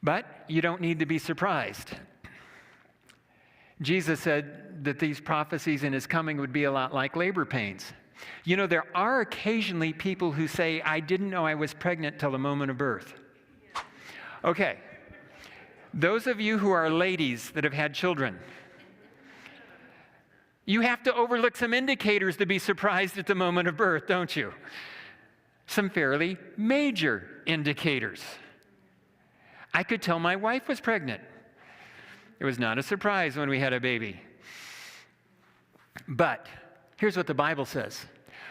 But you don't need to be surprised. Jesus said that these prophecies in his coming would be a lot like labor pains. You know, there are occasionally people who say, I didn't know I was pregnant till the moment of birth. Okay. Those of you who are ladies that have had children, you have to overlook some indicators to be surprised at the moment of birth, don't you? Some fairly major indicators. I could tell my wife was pregnant. It was not a surprise when we had a baby. But here's what the Bible says.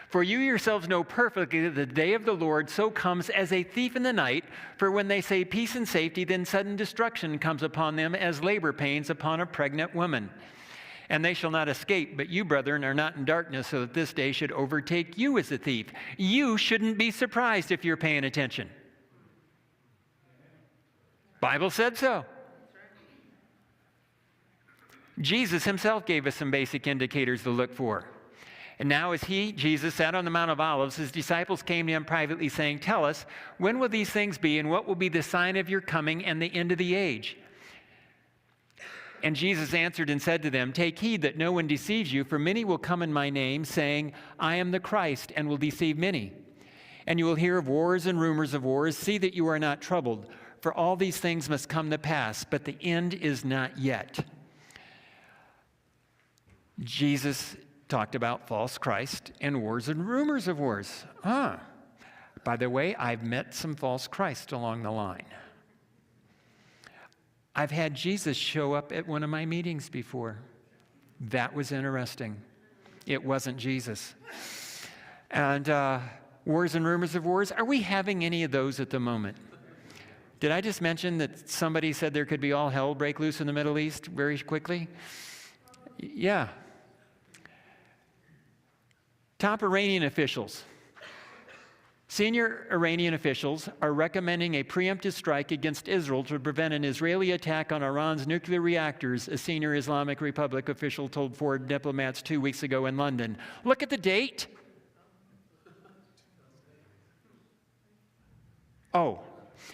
For you yourselves know perfectly that the day of the Lord so comes as a thief in the night. For when they say peace and safety, then sudden destruction comes upon them as labor pains upon a pregnant woman. And they shall not escape, but you, brethren, are not in darkness, so that this day should overtake you as a thief. You shouldn't be surprised if you're paying attention. Bible said so. Jesus himself gave us some basic indicators to look for. And now as Jesus, sat on the Mount of Olives, his disciples came to him privately saying, tell us, when will these things be, and what will be the sign of your coming and the end of the age? And Jesus answered and said to them, take heed that no one deceives you, for many will come in my name, saying, I am the Christ, and will deceive many. And you will hear of wars and rumors of wars. See that you are not troubled, for all these things must come to pass, but the end is not yet. Jesus talked about false Christ and wars and rumors of wars. By the way, I've met some false Christ along the line. I've had Jesus show up at one of my meetings before. That was interesting. It wasn't Jesus. And wars and rumors of wars, are we having any of those at the moment? Did I just mention that somebody said there could be all hell break loose in the Middle East very quickly? Yeah. Top Iranian officials. Senior Iranian officials are recommending a preemptive strike against Israel to prevent an Israeli attack on Iran's nuclear reactors, a senior Islamic Republic official told foreign diplomats 2 weeks ago in London. Look at the date. Oh,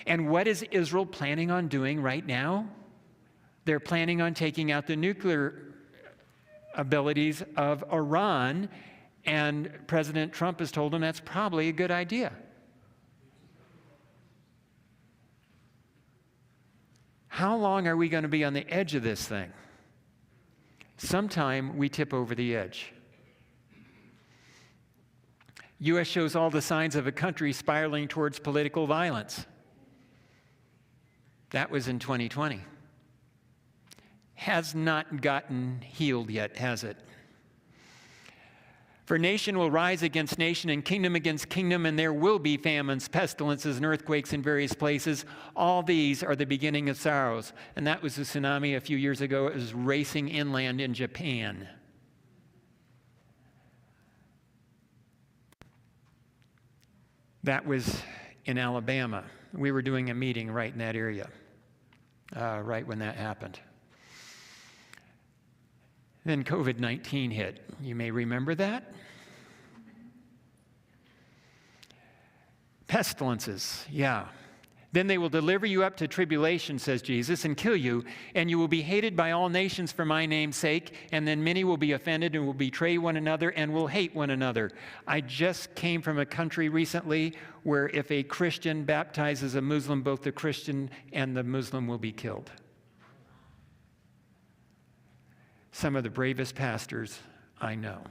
and what is Israel planning on doing right now? They're planning on taking out the nuclear abilities of Iran, and President Trump has told them that's probably a good idea. How long are we going to be on the edge of this thing? Sometime we tip over the edge. U.S. shows all the signs of a country spiraling towards political violence. That was in 2020. Has not gotten healed yet, has it? For nation will rise against nation and kingdom against kingdom, and there will be famines, pestilences, and earthquakes in various places. All these are the beginning of sorrows. And that was the tsunami a few years ago. It was racing inland in Japan. That was in Alabama. We were doing a meeting right in that area, right when that happened. Then COVID-19 hit. You may remember that. Pestilences, yeah. Then they will deliver you up to tribulation, says Jesus, and kill you, and you will be hated by all nations for my name's sake, and then many will be offended and will betray one another and will hate one another. I just came from a country recently where if a Christian baptizes a Muslim, both the Christian and the Muslim will be killed. Some of the bravest pastors I know.